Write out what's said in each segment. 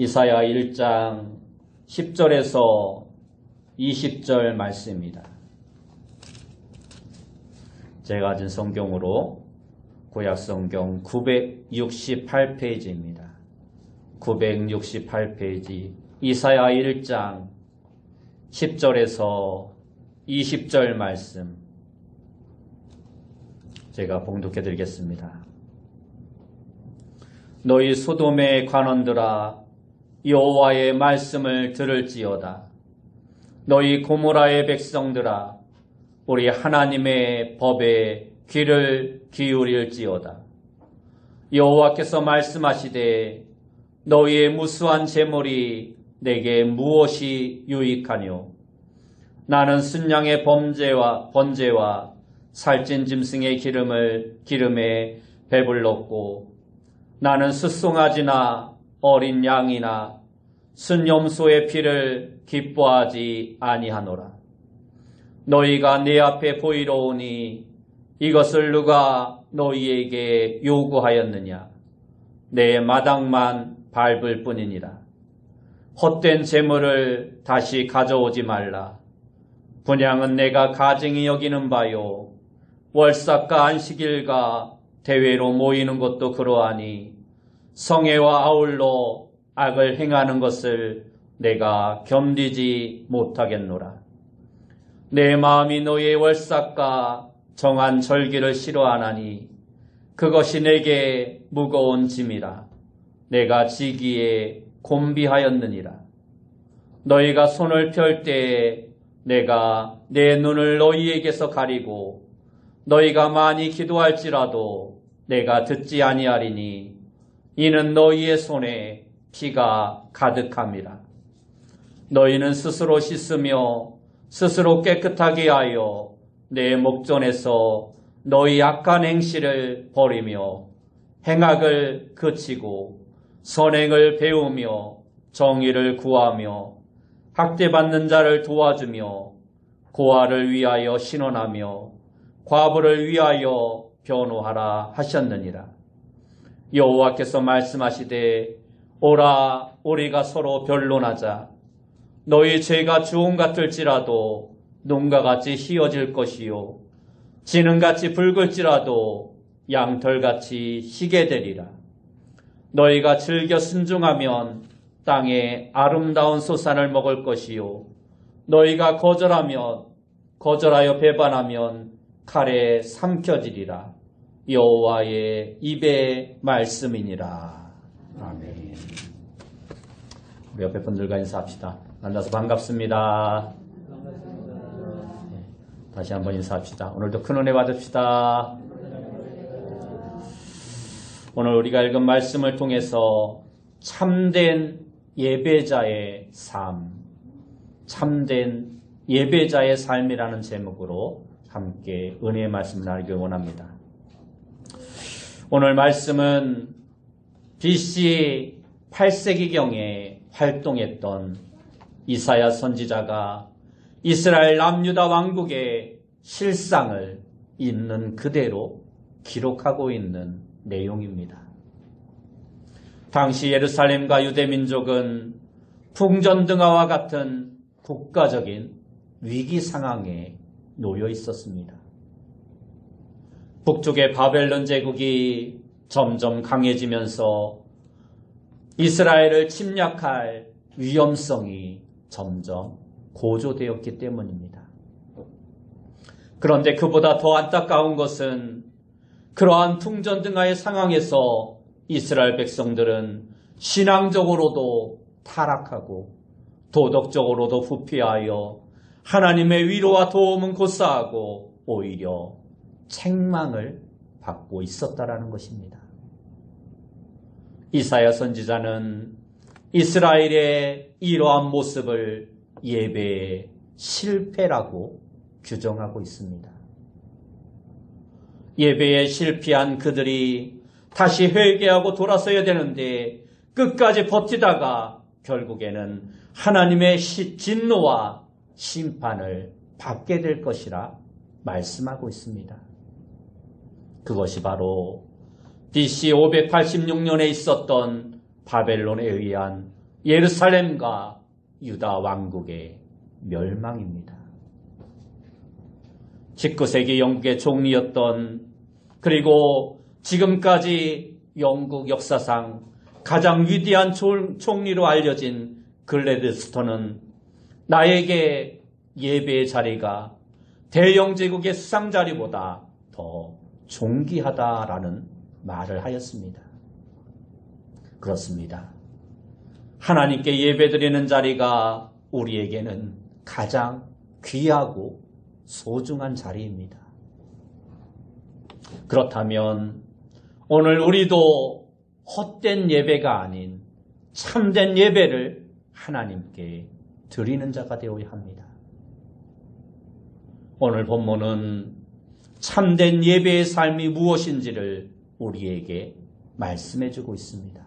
이사야 1장 10절에서 20절 말씀입니다. 제가 가진 성경으로 구약성경 968페이지입니다. 968페이지 이사야 1장 10절에서 20절 말씀 제가 봉독해 드리겠습니다. 너희 소돔의 관원들아 여호와의 말씀을 들을지어다. 너희 고모라의 백성들아 우리 하나님의 법에 귀를 기울일지어다. 여호와께서 말씀하시되 너희의 무수한 재물이 내게 무엇이 유익하뇨? 나는 순양의 번제와 살찐 짐승의 기름에 배불렀고 나는 숫송아지나 어린 양이나 순염소의 피를 기뻐하지 아니하노라. 너희가 내 앞에 보이러 오니 이것을 누가 너희에게 요구하였느냐? 내 마당만 밟을 뿐이니라. 헛된 재물을 다시 가져오지 말라. 분향은 내가 가증히 여기는 바요. 월삭과 안식일과 대회로 모이는 것도 그러하니 성회와 아울러 악을 행하는 것을 내가 견디지 못하겠노라. 내 마음이 너희의 월삭과 정한 절기를 싫어하나니 그것이 내게 무거운 짐이라. 내가 지기에 곤비하였느니라. 너희가 손을 펼 때에 내가 내 눈을 너희에게서 가리고 너희가 많이 기도할지라도 내가 듣지 아니하리니 이는 너희의 손에 피가 가득함이라. 너희는 스스로 씻으며 스스로 깨끗하게 하여 내 목전에서 너희 악한 행실을 버리며 행악을 그치고 선행을 배우며 정의를 구하며 학대받는 자를 도와주며 고아를 위하여 신원하며 과부를 위하여 변호하라 하셨느니라. 여호와께서 말씀하시되 오라 우리가 서로 변론하자. 너희 죄가 주홍 같을지라도 눈과 같이 희어질 것이요 진흥같이 붉을지라도 양털같이 희게 되리라. 너희가 즐겨 순종하면 땅에 아름다운 소산을 먹을 것이요 너희가 거절하여 배반하면 칼에 삼켜지리라. 여호와의 입의 말씀이니라. 아멘. 우리 옆에 분들과 인사합시다. 만나서 반갑습니다. 네, 다시 한번 인사합시다. 오늘도 큰 은혜 받읍시다. 오늘 우리가 읽은 말씀을 통해서 참된 예배자의 삶, 참된 예배자의 삶이라는 제목으로 함께 은혜의 말씀을 나누기 원합니다. 오늘 말씀은 BC 8세기경에 활동했던 이사야 선지자가 이스라엘 남유다 왕국의 실상을 있는 그대로 기록하고 있는 내용입니다. 당시 예루살렘과 유대민족은 풍전등화와 같은 국가적인 위기 상황에 놓여 있었습니다. 북쪽의 바벨론 제국이 점점 강해지면서 이스라엘을 침략할 위험성이 점점 고조되었기 때문입니다. 그런데 그보다 더 안타까운 것은 그러한 풍전등화의 상황에서 이스라엘 백성들은 신앙적으로도 타락하고 도덕적으로도 부패하여 하나님의 위로와 도움은 고사하고 오히려 책망을 받고 있었다라는 것입니다. 이사야 선지자는 이스라엘의 이러한 모습을 예배의 실패라고 규정하고 있습니다. 예배에 실패한 그들이 다시 회개하고 돌아서야 되는데 끝까지 버티다가 결국에는 하나님의 진노와 심판을 받게 될 것이라 말씀하고 있습니다. 그것이 바로 BC 586년에 있었던 바벨론에 의한 예루살렘과 유다 왕국의 멸망입니다. 19세기 영국의 총리였던, 그리고 지금까지 영국 역사상 가장 위대한 총리로 알려진 글래드스톤은 나에게 예배의 자리가 대영제국의 수상 자리보다 더 존귀하다라는 말을 하였습니다. 그렇습니다. 하나님께 예배드리는 자리가 우리에게는 가장 귀하고 소중한 자리입니다. 그렇다면 오늘 우리도 헛된 예배가 아닌 참된 예배를 하나님께 드리는 자가 되어야 합니다. 오늘 본문은 참된 예배의 삶이 무엇인지를 우리에게 말씀해주고 있습니다.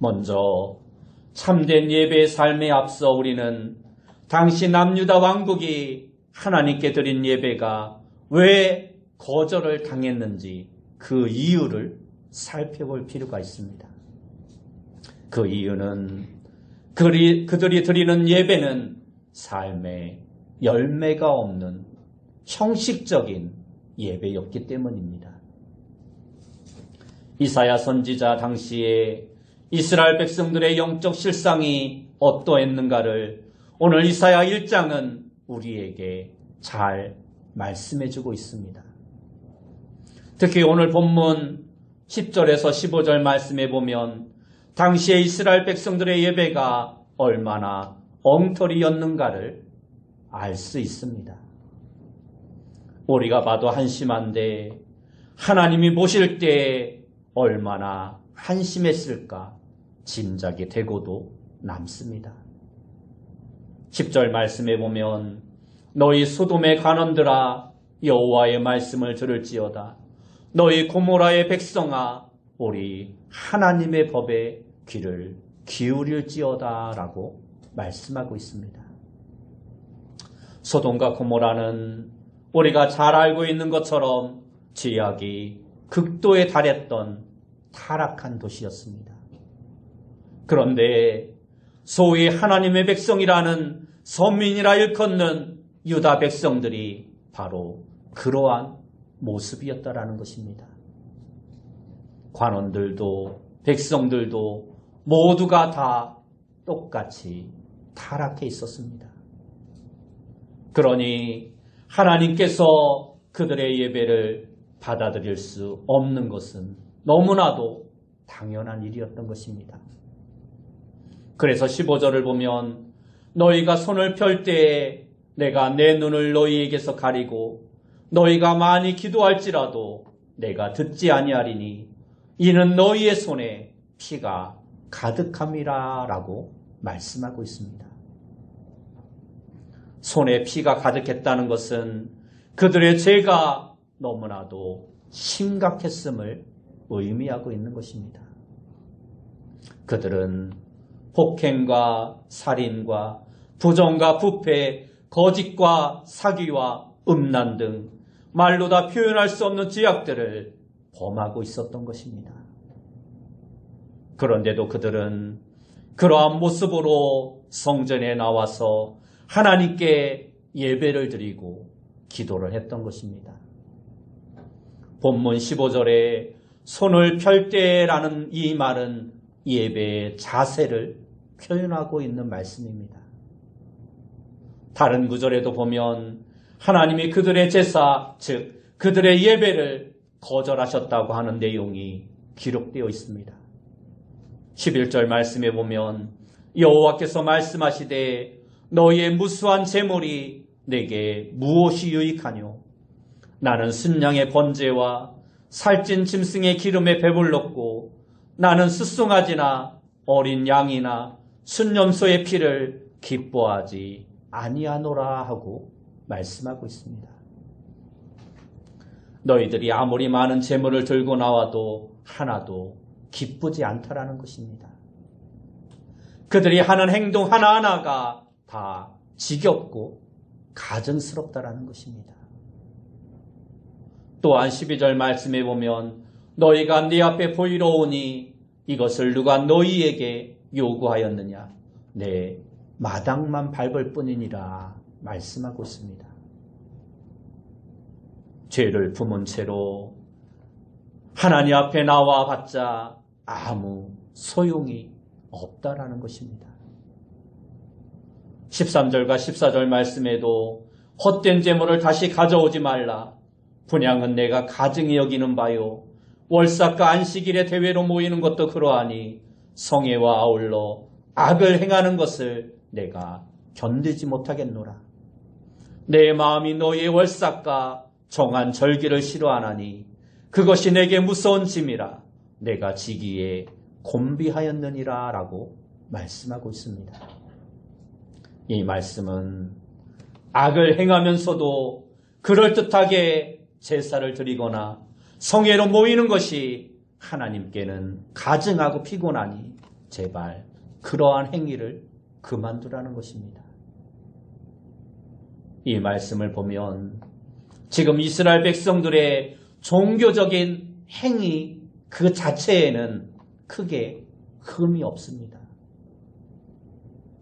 먼저 참된 예배의 삶에 앞서 우리는 당시 남유다 왕국이 하나님께 드린 예배가 왜 거절을 당했는지 그 이유를 살펴볼 필요가 있습니다. 그 이유는 그들이 드리는 예배는 삶에 열매가 없는 형식적인 예배였기 때문입니다. 이사야 선지자 당시에 이스라엘 백성들의 영적 실상이 어떠했는가를 오늘 이사야 1장은 우리에게 잘 말씀해주고 있습니다. 특히 오늘 본문 10절에서 15절 말씀해 보면 당시에 이스라엘 백성들의 예배가 얼마나 엉터리였는가를 알 수 있습니다. 우리가 봐도 한심한데 하나님이 보실 때 얼마나 한심했을까 짐작이 되고도 남습니다. 10절 말씀해 보면 너희 소돔의 관원들아 여호와의 말씀을 들을지어다. 너희 고모라의 백성아 우리 하나님의 법에 귀를 기울일지어다 라고 말씀하고 있습니다. 소돔과 고모라는 우리가 잘 알고 있는 것처럼 죄악이 극도에 달했던 타락한 도시였습니다. 그런데 소위 하나님의 백성이라는 선민이라 일컫는 유다 백성들이 바로 그러한 모습이었다라는 것입니다. 관원들도 백성들도 모두가 다 똑같이 타락해 있었습니다. 그러니 하나님께서 그들의 예배를 받아들일 수 없는 것은 너무나도 당연한 일이었던 것입니다. 그래서 15절을 보면 너희가 손을 펼 때에 내가 내 눈을 너희에게서 가리고 너희가 많이 기도할지라도 내가 듣지 아니하리니 이는 너희의 손에 피가 가득함이라 라고 말씀하고 있습니다. 손에 피가 가득했다는 것은 그들의 죄가 너무나도 심각했음을 의미하고 있는 것입니다. 그들은 폭행과 살인과 부정과 부패, 거짓과 사기와 음란 등 말로 다 표현할 수 없는 죄악들을 범하고 있었던 것입니다. 그런데도 그들은 그러한 모습으로 성전에 나와서 하나님께 예배를 드리고 기도를 했던 것입니다. 본문 15절에 손을 펼 때라는 이 말은 예배의 자세를 표현하고 있는 말씀입니다. 다른 구절에도 보면 하나님이 그들의 제사, 즉 그들의 예배를 거절하셨다고 하는 내용이 기록되어 있습니다. 11절 말씀에 보면 여호와께서 말씀하시되 너희의 무수한 재물이 내게 무엇이 유익하뇨? 나는 순양의 번제와 살찐 짐승의 기름에 배불렀고 나는 숫송아지나 어린 양이나 순염소의 피를 기뻐하지 아니하노라 하고 말씀하고 있습니다. 너희들이 아무리 많은 재물을 들고 나와도 하나도 기쁘지 않다라는 것입니다. 그들이 하는 행동 하나하나가 다 지겹고 가증스럽다라는 것입니다. 또한 12절 말씀에 보면 너희가 네 앞에 보이러 오니 이것을 누가 너희에게 요구하였느냐? 내 마당만 밟을 뿐이니라 말씀하고 있습니다. 죄를 품은 채로 하나님 앞에 나와 봤자 아무 소용이 없다라는 것입니다. 13절과 14절 말씀에도 헛된 재물을 다시 가져오지 말라. 분향은 내가 가증히 여기는 바요. 월삭과 안식일에 대회로 모이는 것도 그러하니 성회와 아울러 악을 행하는 것을 내가 견디지 못하겠노라. 내 마음이 너희의 월삭과 정한 절기를 싫어하나니 그것이 내게 무서운 짐이라 내가 지기에 곤비하였느니라 라고 말씀하고 있습니다. 이 말씀은 악을 행하면서도 그럴듯하게 제사를 드리거나 성회로 모이는 것이 하나님께는 가증하고 피곤하니 제발 그러한 행위를 그만두라는 것입니다. 이 말씀을 보면 지금 이스라엘 백성들의 종교적인 행위 그 자체에는 크게 흠이 없습니다.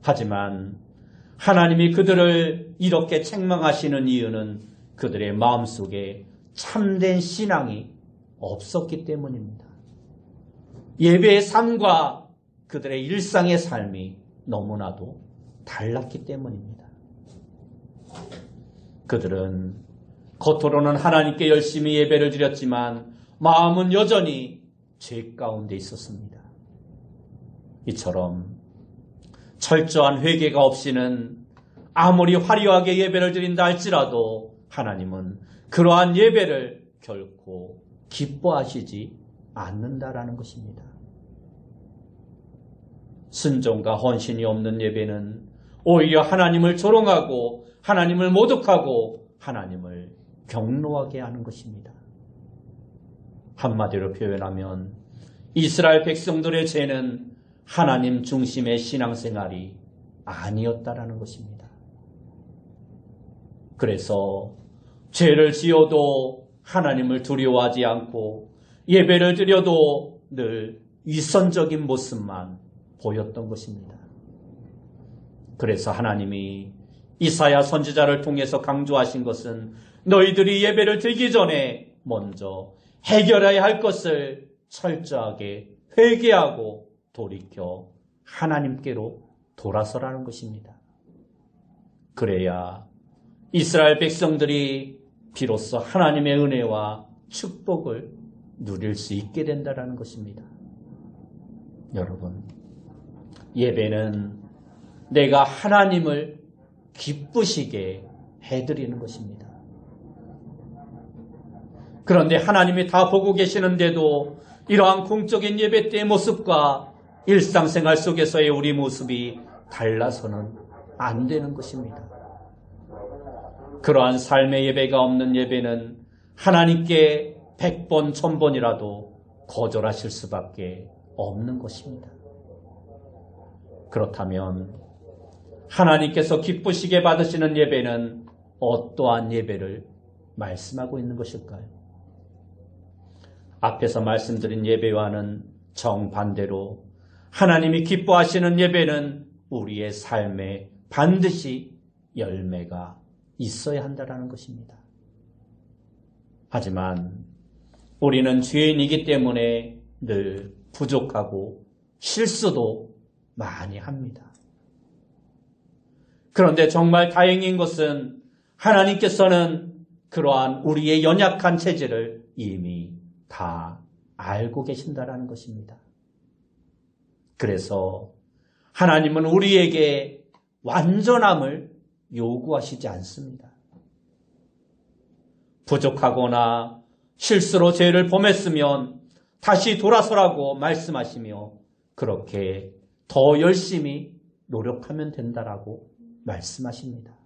하지만 하나님이 그들을 이렇게 책망하시는 이유는 그들의 마음속에 참된 신앙이 없었기 때문입니다. 예배의 삶과 그들의 일상의 삶이 너무나도 달랐기 때문입니다. 그들은 겉으로는 하나님께 열심히 예배를 드렸지만 마음은 여전히 죄 가운데 있었습니다. 이처럼 철저한 회개가 없이는 아무리 화려하게 예배를 드린다 할지라도 하나님은 그러한 예배를 결코 기뻐하시지 않는다라는 것입니다. 순종과 헌신이 없는 예배는 오히려 하나님을 조롱하고 하나님을 모독하고 하나님을 경노하게 하는 것입니다. 한마디로 표현하면 이스라엘 백성들의 죄는 하나님 중심의 신앙생활이 아니었다라는 것입니다. 그래서 죄를 지어도 하나님을 두려워하지 않고 예배를 드려도 늘 위선적인 모습만 보였던 것입니다. 그래서 하나님이 이사야 선지자를 통해서 강조하신 것은 너희들이 예배를 드리기 전에 먼저 해결해야 할 것을 철저하게 회개하고 돌이켜 하나님께로 돌아서라는 것입니다. 그래야 이스라엘 백성들이 비로소 하나님의 은혜와 축복을 누릴 수 있게 된다는 것입니다. 여러분, 예배는 내가 하나님을 기쁘시게 해드리는 것입니다. 그런데 하나님이 다 보고 계시는데도 이러한 공적인 예배 때의 모습과 일상생활 속에서의 우리 모습이 달라서는 안 되는 것입니다. 그러한 삶의 예배가 없는 예배는 하나님께 100번, 1000번이라도 거절하실 수밖에 없는 것입니다. 그렇다면 하나님께서 기쁘시게 받으시는 예배는 어떠한 예배를 말씀하고 있는 것일까요? 앞에서 말씀드린 예배와는 정반대로 하나님이 기뻐하시는 예배는 우리의 삶에 반드시 열매가 있어야 한다는 것입니다. 하지만 우리는 죄인이기 때문에 늘 부족하고 실수도 많이 합니다. 그런데 정말 다행인 것은 하나님께서는 그러한 우리의 연약한 체질을 이미 다 알고 계신다라는 것입니다. 그래서 하나님은 우리에게 완전함을 요구하시지 않습니다. 부족하거나 실수로 죄를 범했으면 다시 돌아서라고 말씀하시며 그렇게 더 열심히 노력하면 된다라고 말씀하십니다.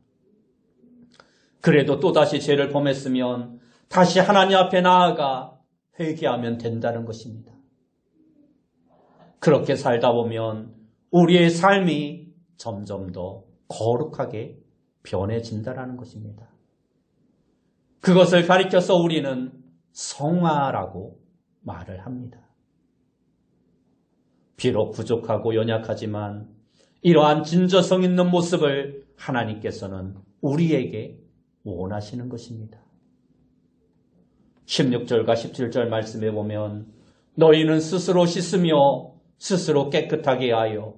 그래도 또다시 죄를 범했으면 다시 하나님 앞에 나아가 회개하면 된다는 것입니다. 그렇게 살다 보면 우리의 삶이 점점 더 거룩하게 변해진다는 것입니다. 그것을 가리켜서 우리는 성화라고 말을 합니다. 비록 부족하고 연약하지만 이러한 진저성 있는 모습을 하나님께서는 우리에게 원하시는 것입니다. 16절과 17절 말씀에 보면 너희는 스스로 씻으며 스스로 깨끗하게 하여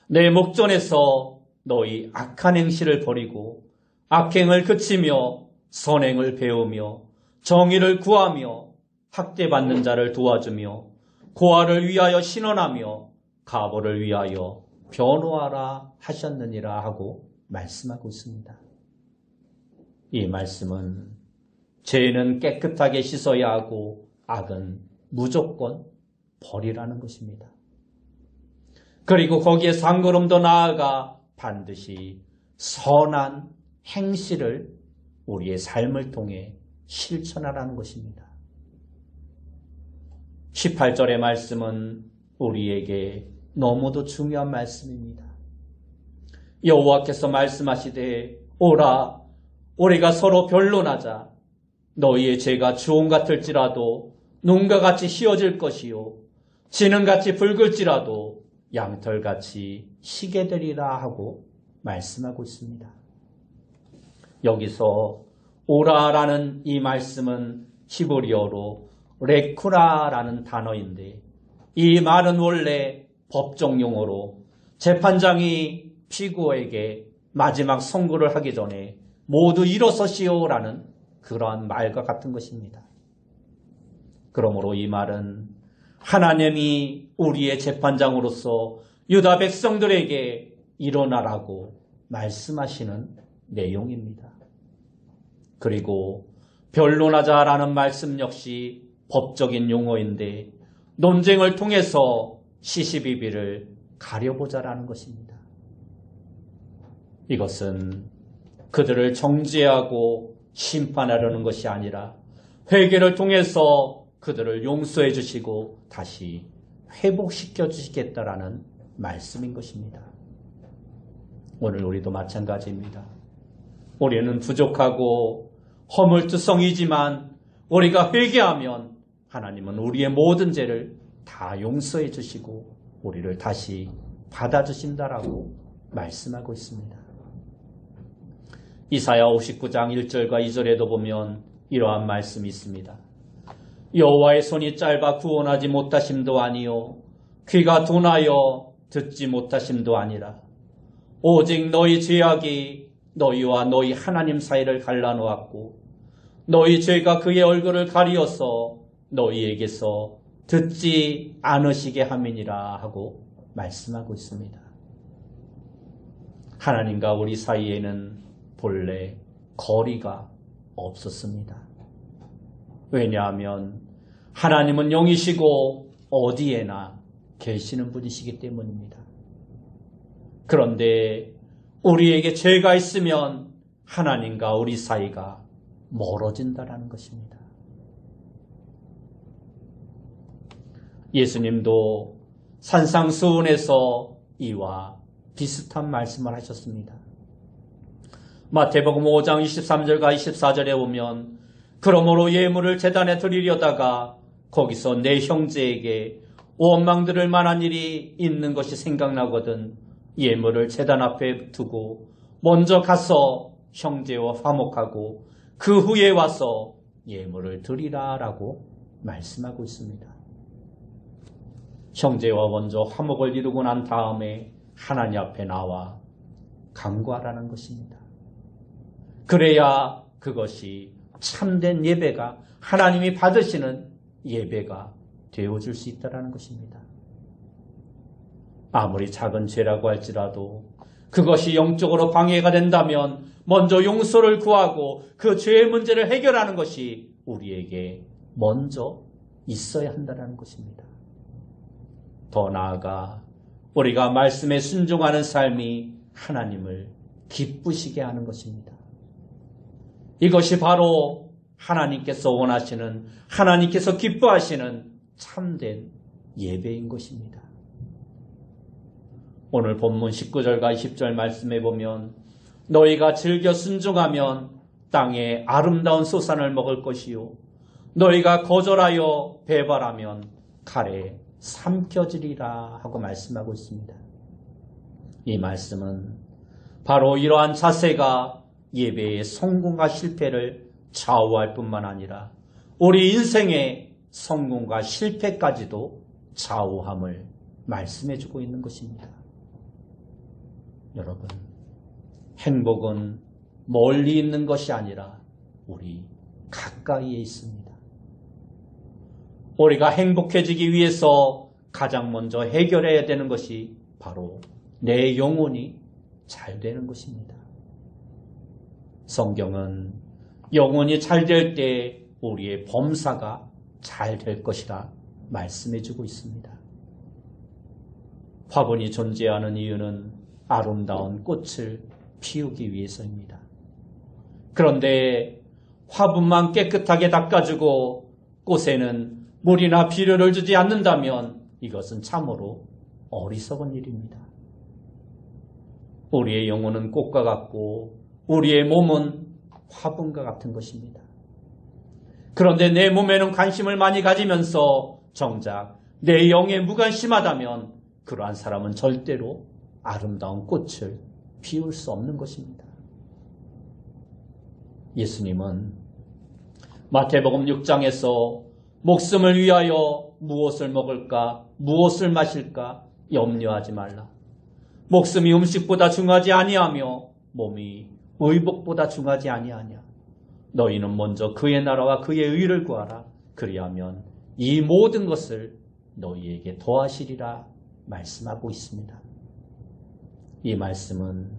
내 목전에서 너희 악한 행실을 버리고 악행을 그치며 선행을 배우며 정의를 구하며 학대받는 자를 도와주며 고아를 위하여 신원하며 가보를 위하여 변호하라 하셨느니라 하고 말씀하고 있습니다. 이 말씀은 죄는 깨끗하게 씻어야 하고 악은 무조건 버리라는 것입니다. 그리고 거기에서 한 걸음 더 나아가 반드시 선한 행실을 우리의 삶을 통해 실천하라는 것입니다. 18절의 말씀은 우리에게 너무도 중요한 말씀입니다. 여호와께서 말씀하시되 오라 우리가 서로 변론하자. 너희의 죄가 주홍 같을지라도 눈과 같이 희어질 것이요 진흥같이 붉을지라도 양털같이 희게 되리라 하고 말씀하고 있습니다. 여기서 오라라는 이 말씀은 히브리어로 레쿠라라는 단어인데 이 말은 원래 법정 용어로 재판장이 피고에게 마지막 선고를 하기 전에 모두 일어서시오라는 그러한 말과 같은 것입니다. 그러므로 이 말은 하나님이 우리의 재판장으로서 유다 백성들에게 일어나라고 말씀하시는 내용입니다. 그리고 변론하자라는 말씀 역시 법적인 용어인데 논쟁을 통해서 시시비비를 가려보자라는 것입니다. 이것은 그들을 정죄하고 심판하려는 것이 아니라 회개를 통해서 그들을 용서해 주시고 다시 회복시켜 주시겠다라는 말씀인 것입니다. 오늘 우리도 마찬가지입니다. 우리는 부족하고 허물투성이지만 우리가 회개하면 하나님은 우리의 모든 죄를 다 용서해 주시고 우리를 다시 받아주신다라고 말씀하고 있습니다. 이사야 59장 1절과 2절에도 보면 이러한 말씀이 있습니다. 여호와의 손이 짧아 구원하지 못하심도 아니요 귀가 둔하여 듣지 못하심도 아니라 오직 너희 죄악이 너희와 너희 하나님 사이를 갈라놓았고 너희 죄가 그의 얼굴을 가리어서 너희에게서 듣지 않으시게 함이니라 하고 말씀하고 있습니다. 하나님과 우리 사이에는 본래 거리가 없었습니다. 왜냐하면 하나님은 영이시고 어디에나 계시는 분이시기 때문입니다. 그런데 우리에게 죄가 있으면 하나님과 우리 사이가 멀어진다라는 것입니다. 예수님도 산상수훈에서 이와 비슷한 말씀을 하셨습니다. 마태복음 5장 23절과 24절에 보면 그러므로 예물을 제단에 드리려다가 거기서 내 형제에게 원망들을 만한 일이 있는 것이 생각나거든 예물을 제단 앞에 두고 먼저 가서 형제와 화목하고 그 후에 와서 예물을 드리라라고 말씀하고 있습니다. 형제와 먼저 화목을 이루고 난 다음에 하나님 앞에 나와 간구하라는 것입니다. 그래야 그것이 참된 예배가 하나님이 받으시는 예배가 되어줄 수 있다는 것입니다. 아무리 작은 죄라고 할지라도 그것이 영적으로 방해가 된다면 먼저 용서를 구하고 그 죄의 문제를 해결하는 것이 우리에게 먼저 있어야 한다는 것입니다. 더 나아가 우리가 말씀에 순종하는 삶이 하나님을 기쁘시게 하는 것입니다. 이것이 바로 하나님께서 원하시는, 하나님께서 기뻐하시는 참된 예배인 것입니다. 오늘 본문 19절과 20절 말씀에 보면 너희가 즐겨 순종하면 땅에 아름다운 소산을 먹을 것이요 너희가 거절하여 배발하면 칼에 삼켜지리라 하고 말씀하고 있습니다. 이 말씀은 바로 이러한 자세가 예배의 성공과 실패를 좌우할 뿐만 아니라 우리 인생의 성공과 실패까지도 좌우함을 말씀해주고 있는 것입니다. 여러분, 행복은 멀리 있는 것이 아니라 우리 가까이에 있습니다. 우리가 행복해지기 위해서 가장 먼저 해결해야 되는 것이 바로 내 영혼이 잘 되는 것입니다. 성경은 영혼이 잘 될 때 우리의 범사가 잘 될 것이라 말씀해주고 있습니다. 화분이 존재하는 이유는 아름다운 꽃을 피우기 위해서입니다. 그런데 화분만 깨끗하게 닦아주고 꽃에는 물이나 비료를 주지 않는다면 이것은 참으로 어리석은 일입니다. 우리의 영혼은 꽃과 같고 우리의 몸은 화분과 같은 것입니다. 그런데 내 몸에는 관심을 많이 가지면서 정작 내 영에 무관심하다면 그러한 사람은 절대로 아름다운 꽃을 피울 수 없는 것입니다. 예수님은 마태복음 6장에서 목숨을 위하여 무엇을 먹을까, 무엇을 마실까 염려하지 말라. 목숨이 음식보다 중하지 아니하며 몸이 의복보다 중하지 아니하냐. 너희는 먼저 그의 나라와 그의 의를 구하라. 그리하면 이 모든 것을 너희에게 더하시리라 말씀하고 있습니다. 이 말씀은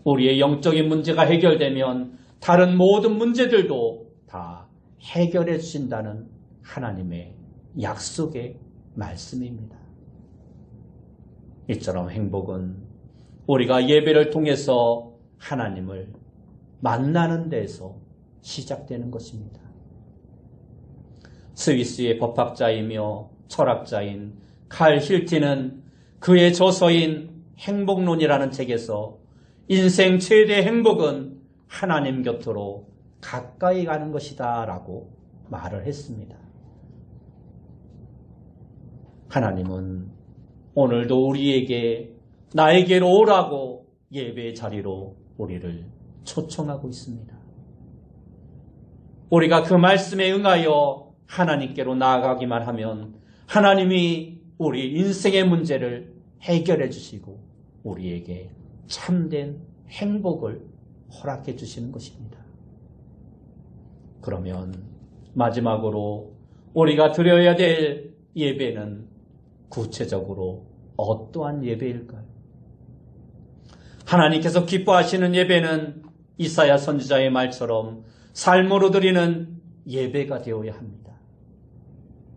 우리의 영적인 문제가 해결되면 다른 모든 문제들도 다 해결해 주신다는 하나님의 약속의 말씀입니다. 이처럼 행복은 우리가 예배를 통해서 하나님을 만나는 데에서 시작되는 것입니다. 스위스의 법학자이며 철학자인 칼 힐티는 그의 저서인 행복론이라는 책에서 인생 최대 행복은 하나님 곁으로 가까이 가는 것이다 라고 말을 했습니다. 하나님은 오늘도 우리에게 나에게로 오라고 예배의 자리로 우리를 초청하고 있습니다. 우리가 그 말씀에 응하여 하나님께로 나아가기만 하면 하나님이 우리 인생의 문제를 해결해 주시고 우리에게 참된 행복을 허락해 주시는 것입니다. 그러면 마지막으로 우리가 드려야 될 예배는 구체적으로 어떠한 예배일까요? 하나님께서 기뻐하시는 예배는 이사야 선지자의 말처럼 삶으로 드리는 예배가 되어야 합니다.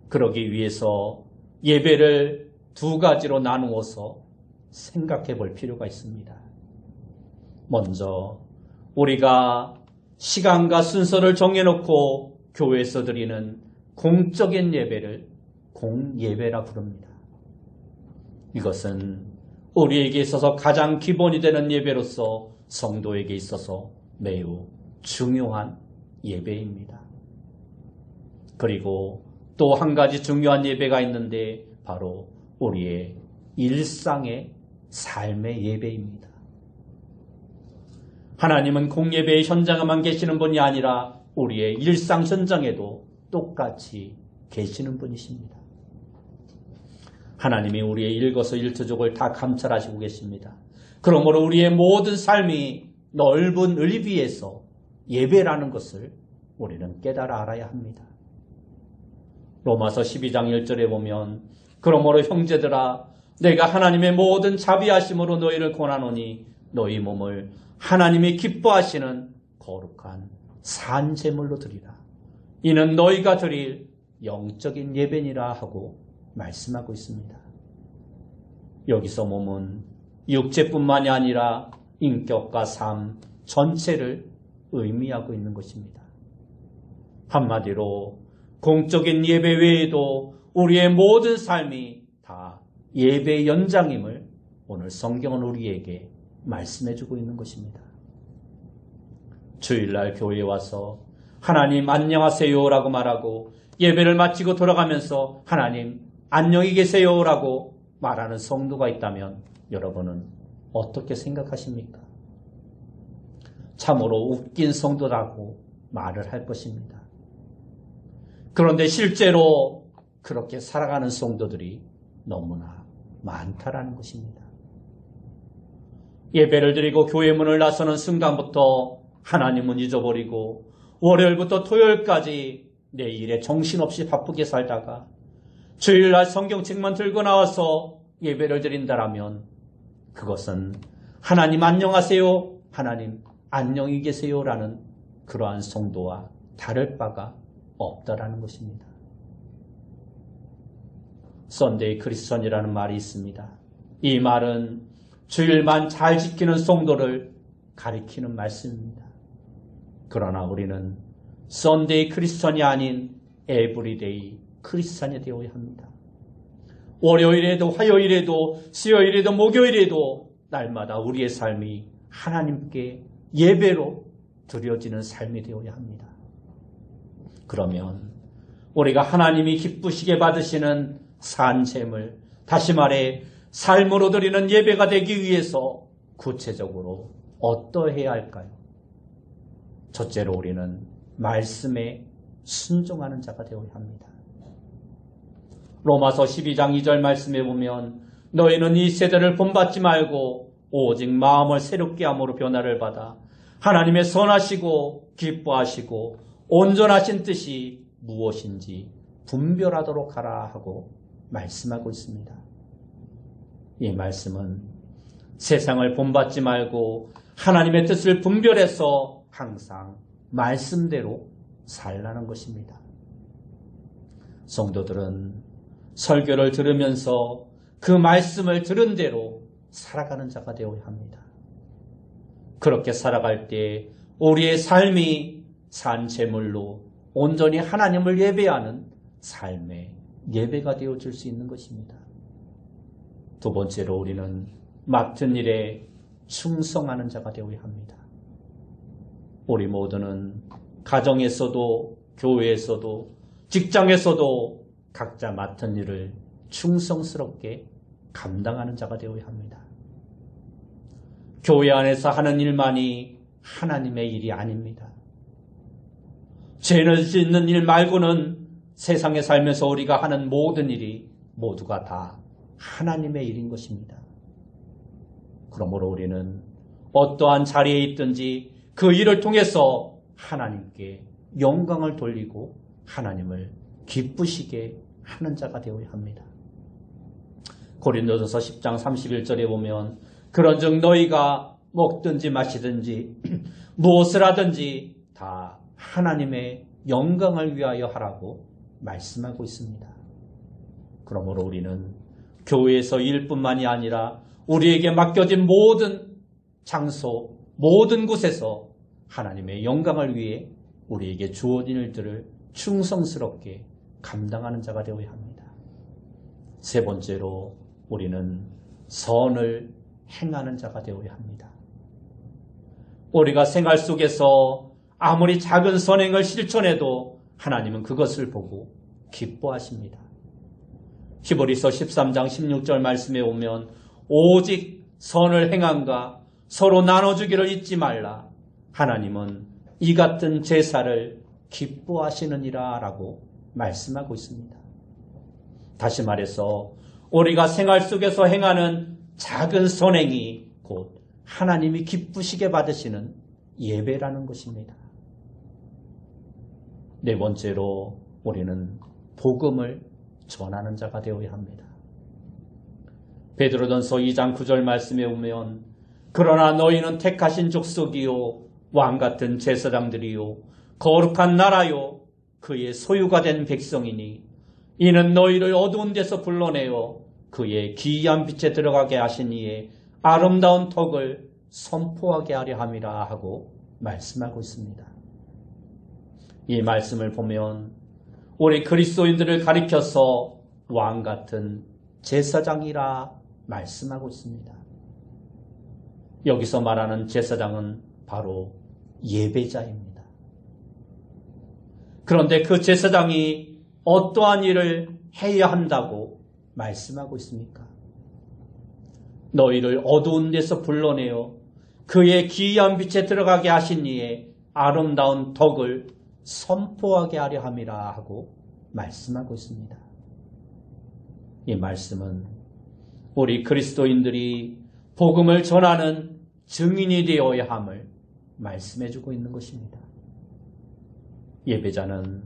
그러기 위해서 예배를 두 가지로 나누어서 생각해 볼 필요가 있습니다. 먼저 우리가 시간과 순서를 정해놓고 교회에서 드리는 공적인 예배를 공예배라 부릅니다. 이것은 우리에게 있어서 가장 기본이 되는 예배로서 성도에게 있어서 매우 중요한 예배입니다. 그리고 또 한 가지 중요한 예배가 있는데 바로 우리의 일상의 삶의 예배입니다. 하나님은 공예배의 현장에만 계시는 분이 아니라 우리의 일상 현장에도 똑같이 계시는 분이십니다. 하나님이 우리의 일거수일투족을 다 감찰하시고 계십니다. 그러므로 우리의 모든 삶이 넓은 의비에서 예배라는 것을 우리는 깨달아 알아야 합니다. 로마서 12장 1절에 보면 그러므로 형제들아 내가 하나님의 모든 자비하심으로 너희를 권하노니 너희 몸을 하나님이 기뻐하시는 거룩한 산 제물로 드리라. 이는 너희가 드릴 영적인 예배니라 하고 말씀하고 있습니다. 여기서 몸은 육체뿐만이 아니라 인격과 삶 전체를 의미하고 있는 것입니다. 한마디로 공적인 예배 외에도 우리의 모든 삶이 다 예배의 연장임을 오늘 성경은 우리에게 말씀해주고 있는 것입니다. 주일날 교회에 와서 하나님 안녕하세요 라고 말하고 예배를 마치고 돌아가면서 하나님 안녕히 계세요라고 말하는 성도가 있다면 여러분은 어떻게 생각하십니까? 참으로 웃긴 성도라고 말을 할 것입니다. 그런데 실제로 그렇게 살아가는 성도들이 너무나 많다라는 것입니다. 예배를 드리고 교회 문을 나서는 순간부터 하나님은 잊어버리고 월요일부터 토요일까지 내 일에 정신없이 바쁘게 살다가 주일날 성경책만 들고 나와서 예배를 드린다라면 그것은 하나님 안녕하세요, 하나님 안녕히 계세요라는 그러한 성도와 다를 바가 없다라는 것입니다. 썬데이 크리스천이라는 말이 있습니다. 이 말은 주일만 잘 지키는 성도를 가리키는 말씀입니다. 그러나 우리는 썬데이 크리스천이 아닌 에브리데이 크리스천이 되어야 합니다. 월요일에도 화요일에도 수요일에도 목요일에도 날마다 우리의 삶이 하나님께 예배로 드려지는 삶이 되어야 합니다. 그러면 우리가 하나님이 기쁘시게 받으시는 산재물, 다시 말해 삶으로 드리는 예배가 되기 위해서 구체적으로 어떠해야 할까요? 첫째로 우리는 말씀에 순종하는 자가 되어야 합니다. 로마서 12장 2절 말씀에 보면 너희는 이 세대를 본받지 말고 오직 마음을 새롭게 함으로 변화를 받아 하나님의 선하시고 기뻐하시고 온전하신 뜻이 무엇인지 분별하도록 하라 하고 말씀하고 있습니다. 이 말씀은 세상을 본받지 말고 하나님의 뜻을 분별해서 항상 말씀대로 살라는 것입니다. 성도들은 설교를 들으면서 그 말씀을 들은 대로 살아가는 자가 되어야 합니다. 그렇게 살아갈 때 우리의 삶이 산 제물로 온전히 하나님을 예배하는 삶의 예배가 되어줄 수 있는 것입니다. 두 번째로 우리는 맡은 일에 충성하는 자가 되어야 합니다. 우리 모두는 가정에서도 교회에서도 직장에서도 각자 맡은 일을 충성스럽게 감당하는 자가 되어야 합니다. 교회 안에서 하는 일만이 하나님의 일이 아닙니다. 죄를 짓는 일 말고는 세상에 살면서 우리가 하는 모든 일이 모두가 다 하나님의 일인 것입니다. 그러므로 우리는 어떠한 자리에 있든지 그 일을 통해서 하나님께 영광을 돌리고 하나님을 기쁘시게 하는 자가 되어야 합니다. 고린도전서 10장 31절에 보면 그런즉 너희가 먹든지 마시든지 무엇을 하든지 다 하나님의 영광을 위하여 하라고 말씀하고 있습니다. 그러므로 우리는 교회에서 일뿐만이 아니라 우리에게 맡겨진 모든 장소, 모든 곳에서 하나님의 영광을 위해 우리에게 주어진 일들을 충성스럽게 감당하는 자가 되어야 합니다. 세 번째로 우리는 선을 행하는 자가 되어야 합니다. 우리가 생활 속에서 아무리 작은 선행을 실천해도 하나님은 그것을 보고 기뻐하십니다. 히브리서 13장 16절 말씀에 오면 오직 선을 행함과 서로 나눠주기를 잊지 말라. 하나님은 이 같은 제사를 기뻐하시느니라 라고 말씀하고 있습니다. 다시 말해서 우리가 생활 속에서 행하는 작은 선행이 곧 하나님이 기쁘시게 받으시는 예배라는 것입니다. 네 번째로 우리는 복음을 전하는 자가 되어야 합니다. 베드로전서 2장 9절 말씀에 보면 그러나 너희는 택하신 족속이요 왕같은 제사장들이요 거룩한 나라요 그의 소유가 된 백성이니 이는 너희를 어두운 데서 불러내어 그의 기이한 빛에 들어가게 하신 이의 아름다운 덕을 선포하게 하려 함이라 하고 말씀하고 있습니다. 이 말씀을 보면 우리 그리스도인들을 가리켜서 왕같은 제사장이라 말씀하고 있습니다. 여기서 말하는 제사장은 바로 예배자입니다. 그런데 그 제사장이 어떠한 일을 해야 한다고 말씀하고 있습니까? 너희를 어두운 데서 불러내어 그의 기이한 빛에 들어가게 하신 이의 아름다운 덕을 선포하게 하려 함이라 하고 말씀하고 있습니다. 이 말씀은 우리 그리스도인들이 복음을 전하는 증인이 되어야 함을 말씀해주고 있는 것입니다. 예배자는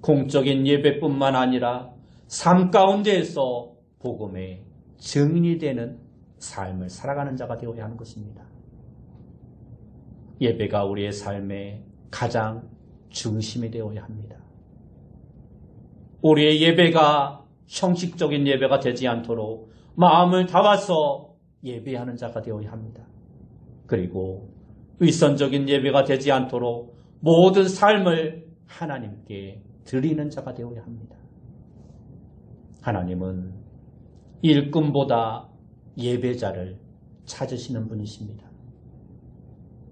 공적인 예배뿐만 아니라 삶 가운데에서 복음의 증인이 되는 삶을 살아가는 자가 되어야 하는 것입니다. 예배가 우리의 삶의 가장 중심이 되어야 합니다. 우리의 예배가 형식적인 예배가 되지 않도록 마음을 담아서 예배하는 자가 되어야 합니다. 그리고 위선적인 예배가 되지 않도록 모든 삶을 하나님께 드리는 자가 되어야 합니다. 하나님은 일꾼보다 예배자를 찾으시는 분이십니다.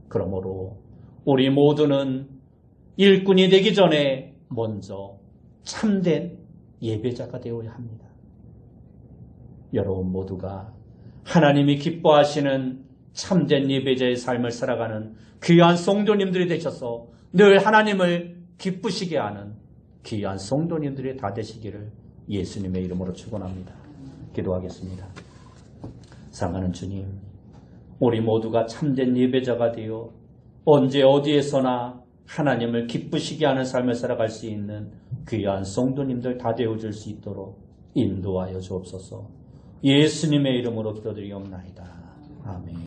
그러므로 우리 모두는 일꾼이 되기 전에 먼저 참된 예배자가 되어야 합니다. 여러분 모두가 하나님이 기뻐하시는 참된 예배자의 삶을 살아가는 귀한 성도님들이 되셔서 늘 하나님을 기쁘시게 하는 귀한 성도님들이 다 되시기를 예수님의 이름으로 축원합니다. 기도하겠습니다. 사랑하는 주님, 우리 모두가 참된 예배자가 되어 언제 어디에서나 하나님을 기쁘시게 하는 삶을 살아갈 수 있는 귀한 성도님들 다 되어줄 수 있도록 인도하여 주옵소서. 예수님의 이름으로 기도드리옵나이다. 아멘.